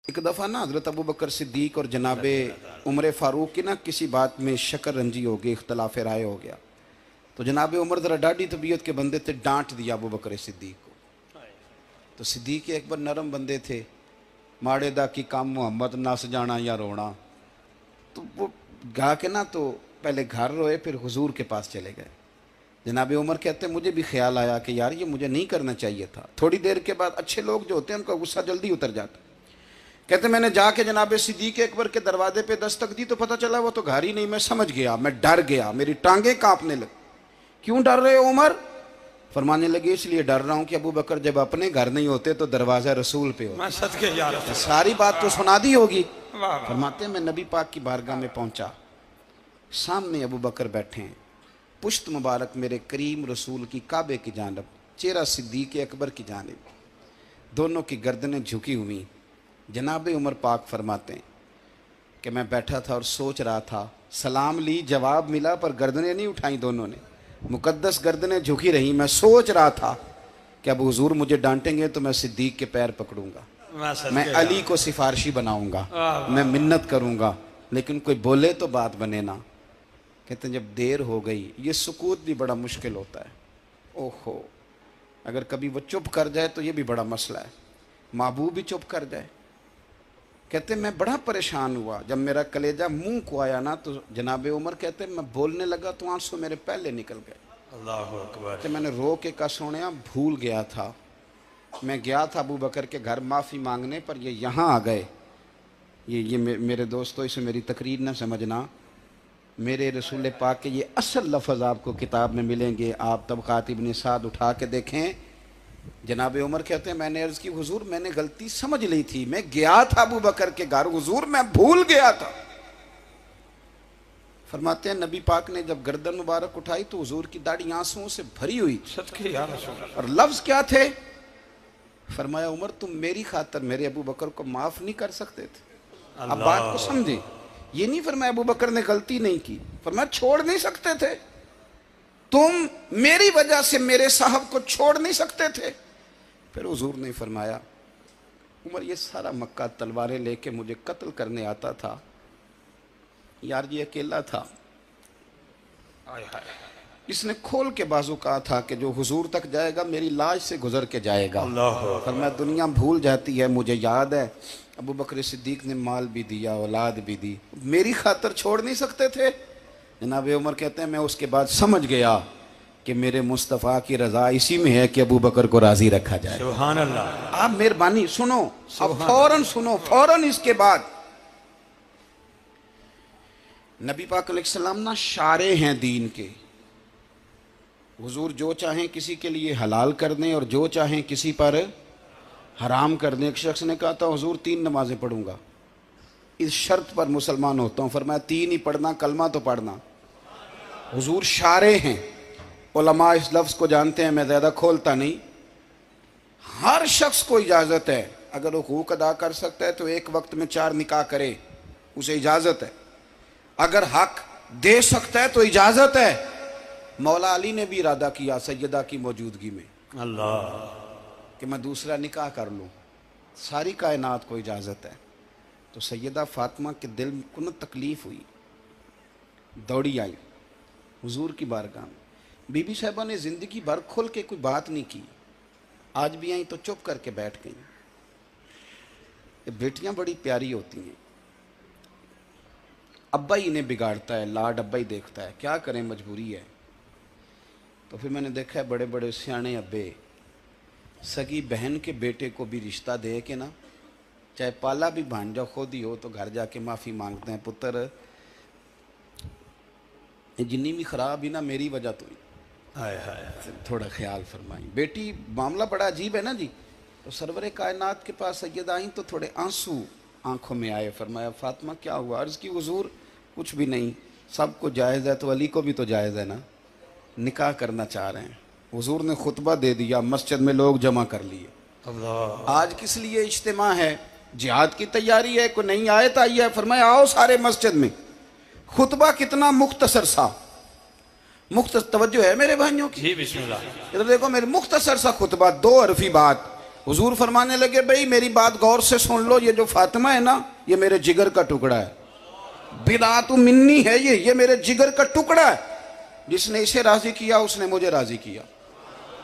एक दफ़ा ना हज़रत अबू बकर सिद्दीक और जनाबे उमर फ़ारूक की ना किसी बात में शक्कर रंजी हो गई, इख्तलाफ राय हो गया। तो जनाबे उमर ज़रा डाढ़ी तबीयत के बंदे थे, डांट दिया अबू बकर सिद्दीक को। तो सिद्दीक अकबर नरम बंदे थे, माड़े दा की काम मोहम्मद नस जाना या रोना। तो वो गा के ना तो पहले घर रोए, फिर हुजूर के पास चले गए। जनाब उमर कहते मुझे भी ख्याल आया कि यार ये मुझे नहीं करना चाहिए था। थोड़ी देर के बाद अच्छे लोग जो होते हैं उनका गुस्सा जल्दी उतर जाता है। कहते मैंने जाके जनाब सिद्दीक अकबर के दरवाजे पे दस्तक दी तो पता चला वो तो घर ही नहीं। मैं समझ गया, मैं डर गया, मेरी टांगें कांपने लगी। क्यों डर रहे हो उमर? फरमाने लगे इसलिए डर रहा हूं कि अबू बकर जब अपने घर नहीं होते तो दरवाजा रसूल पे होता। सारी बात तो सुना दी होगी। फरमाते मैं नबी पाक की बारगाह में पहुंचा, सामने अबू बकर बैठे हैं, पुश्त मुबारक मेरे करीम रसूल की काबे की जानब, चेहरा सिद्दीक अकबर की जानब, दोनों की गर्दनें झुकी हुई। जनाब उमर पाक फरमाते हैं कि मैं बैठा था और सोच रहा था, सलाम ली, जवाब मिला, पर गर्दनें नहीं उठाई दोनों ने, मुकद्दस गर्दनें झुकी रहीं। मैं सोच रहा था कि अब हुजूर मुझे डांटेंगे तो मैं सिद्दीक के पैर पकड़ूंगा, मैं अली को सिफारशी बनाऊंगा, मैं मिन्नत करूंगा, लेकिन कोई बोले तो बात बने ना। कहते हैं जब देर हो गई, ये सुकूत भी बड़ा मुश्किल होता है। ओहो, अगर कभी वो चुप कर जाए तो ये भी बड़ा मसला है, महबूब भी चुप कर जाए। कहते मैं बड़ा परेशान हुआ, जब मेरा कलेजा मुंह को आया ना तो जनाब उमर कहते मैं बोलने लगा तो आंसू मेरे पहले निकल गए। अल्लाह अकबर। तो मैंने रो के कहा सोनिया भूल गया था, मैं गया था अबू बकर के घर माफ़ी मांगने, पर ये यहाँ आ गए। ये मेरे दोस्तों इसे मेरी तकरीर ना समझना, मेरे रसूल पाक के ये असल लफ्ज़ आपको किताब में मिलेंगे। आप तबक़ात इब्न साद उठा के देखें। जनाब उमर कहते हैं मैंने अर्ज़ की हुजूर मैंने गलती समझ ली थी, मैं गया था अबू बकर के घर, हुजूर मैं भूल गया था। फरमाते हैं नबी पाक ने जब गर्दन मुबारक उठाई तो हुजूर की दाढ़ी आंसुओं से भरी हुई, और लफ्ज़ क्या थे? फरमाया उमर तुम मेरी खातर मेरे अबू बकर को माफ़ नहीं कर सकते थे? अब बात को समझे, ये नहीं फरमाया अबू बकर ने गलती नहीं की, फरमाया छोड़ नहीं सकते थे, तुम मेरी वजह से मेरे साहब को छोड़ नहीं सकते थे। फिर हुजूर ने फरमाया उमर ये सारा मक्का तलवारें लेके मुझे कत्ल करने आता था, यार ये अकेला था, इसने खोल के बाजू कहा था कि जो हुजूर तक जाएगा मेरी लाश से गुजर के जाएगा। फरमाया दुनिया भूल जाती है, मुझे याद है अबू बकर सिद्दीक ने माल भी दिया, औलाद भी दी, मेरी खातर छोड़ नहीं सकते थे। जनाब उमर कहते हैं मैं उसके बाद समझ गया कि मेरे मुस्तफ़ा की रज़ा इसी में है कि अबू बकर को राज़ी रखा जाए। सुभान अल्लाह। आप मेहरबानी सुनो, अब फौरन सुनो, फौरन इसके बाद नबी पाक अलैहिस्सलाम ना शारे हैं दीन के। हुजूर जो चाहें किसी के लिए हलाल कर दें और जो चाहें किसी पर हराम कर दें। एक शख्स ने कहा था हुजूर 3 नमाजें पढ़ूंगा, इस शर्त पर मुसलमान होता हूँ। फरमाया 3 ही पढ़ना, कलमा तो पढ़ना। हुजूर शारे हैं, उलमा इस लफ्ज़ को जानते हैं, मैं ज़्यादा खोलता नहीं। हर शख्स को इजाज़त है, अगर वो हुकूक अदा कर सकता है तो एक वक्त में 4 निकाह करे, उसे इजाज़त है। अगर हक दे सकता है तो इजाज़त है। मौला अली ने भी इरादा किया सैयदा की मौजूदगी में अल्लाह कि मैं दूसरा निकाह कर लूँ, सारी कायनात को इजाज़त है। तो सैयदा फातिमा के दिल को न तकलीफ़ हुई, दौड़ी आई हुजूर की बारगाह में। बीबी साहिबा ने ज़िंदगी भर खुल के कोई बात नहीं की, आज भी आई तो चुप करके बैठ गई। बेटियां बड़ी प्यारी होती हैं, अब्बा ही इन्हें बिगाड़ता है, लाड अब्बा ही देखता है, क्या करें मजबूरी है। तो फिर मैंने देखा है बड़े बड़े सियाने अब्बे सगी बहन के बेटे को भी रिश्ता दे के ना, चाहे पाला भी भांजा खुद ही हो, तो घर जाके माफ़ी मांगते हैं, पुत्र ये जिन्नी भी ख़राब ही ना मेरी वजह तो ही, थोड़ा ख्याल फरमाई। बेटी मामला बड़ा अजीब है ना जी। तो सरवरे कायनात के पास सैयद आई तो थोड़े आंसू आंखों में आए। फरमाया फातिमा क्या हुआ? अर्ज़ की हुजूर कुछ भी नहीं, सबको जायज़ है तो अली को भी तो जायज़ है ना, निकाह करना चाह रहे हैं। हुजूर ने खुतबा दे दिया, मस्जिद में लोग जमा कर लिए। आज किस लिए इज्तिमा है? जिहाद की तैयारी है, कोई नई आयत आई है। फरमाया आओ सारे मस्जिद में। खुतबा कितना मुख्तसर सा, मुख्तसर तवज्जो है मेरे भाइयों की, जी बिस्मिल्लाह। इधर देखो मेरे मुख्तसर सा खुतबा, 2 हरफी बात, حضور فرمانے لگے بھئی میری بات غور سے سن لو، یہ جو فاطمہ ہے نا یہ میرے جگر کا ٹکڑا ہے، بضعۃ منی ہے، یہ میرے جگر کا ٹکڑا ہے، جس نے اسے راضی کیا اس نے مجھے راضی کیا،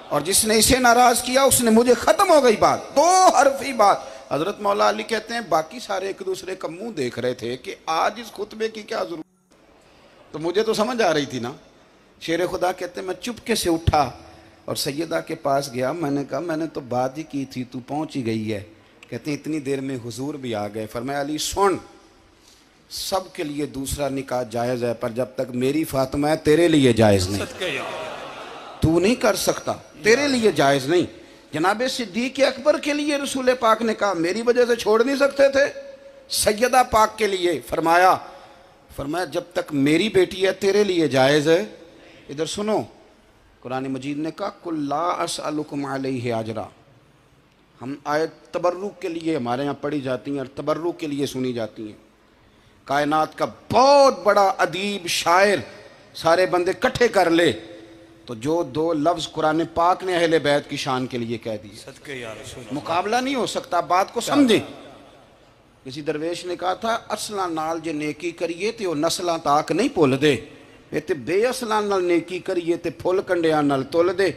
اور جس نے اسے ناراض کیا اس نے مجھے، ختم ہو گئی بات، دو حرفی بات۔ حضرت مولا علی کہتے ہیں باقی سارے ایک دوسرے کا منہ دیکھ رہے تھے کہ آج اس خطبے کی کیا ضرورت، تو مجھے تو سمجھ آ رہی تھی نا۔ شیر خدا کہتے ہیں میں چپکے سے اٹھا اور سیدہ کے پاس گیا، میں نے کہا میں نے تو بات ہی کی تھی، تو پہنچ ہی گئی ہے۔ کہتے ہیں اتنی دیر میں حضور بھی آ گئے، فرمایا علی سن، سب کے لیے دوسرا نکاح جائز ہے، پر جب تک میری فاطمہ ہے تیرے لیے جائز نہیں، تو نہیں کر سکتا، تیرے لیے جائز نہیں۔ جناب صدیق اکبر کے لیے رسول پاک نے کہا میری وجہ سے چھوڑ نہیں سکتے تھے، سیدہ پاک کے لیے فرمایا جب تک میری بیٹی ہے تیرے لیے جائز ہے۔ ادھر سنو، قرآن مجید نے کہا قُلْ لَا أَسْأَلُكُمْ عَلَيْهِ أَجْرًا، ہم آیت تبرک کے لیے ہمارے ہاں پڑھی جاتی ہیں اور تبرک کے لیے سنی جاتی ہیں۔ کائنات کا بہت بڑا ادیب شاعر سارے بندے کٹھے کر لے تو جو دو لفظ قرآن پاک نے اہل بیت کی شان کے لیے کہہ دیے، مقابلہ نہیں ہو سکتا، بات کو سمجھیں۔ کسی درویش نے کہا تھا اصلاں نال جے نیکی کریے تے وہ نسلاں تاک نہیں پھول دے، تے بے اصلاں نال نیکی کریے تے پھول کنڈیاں نال تول دے۔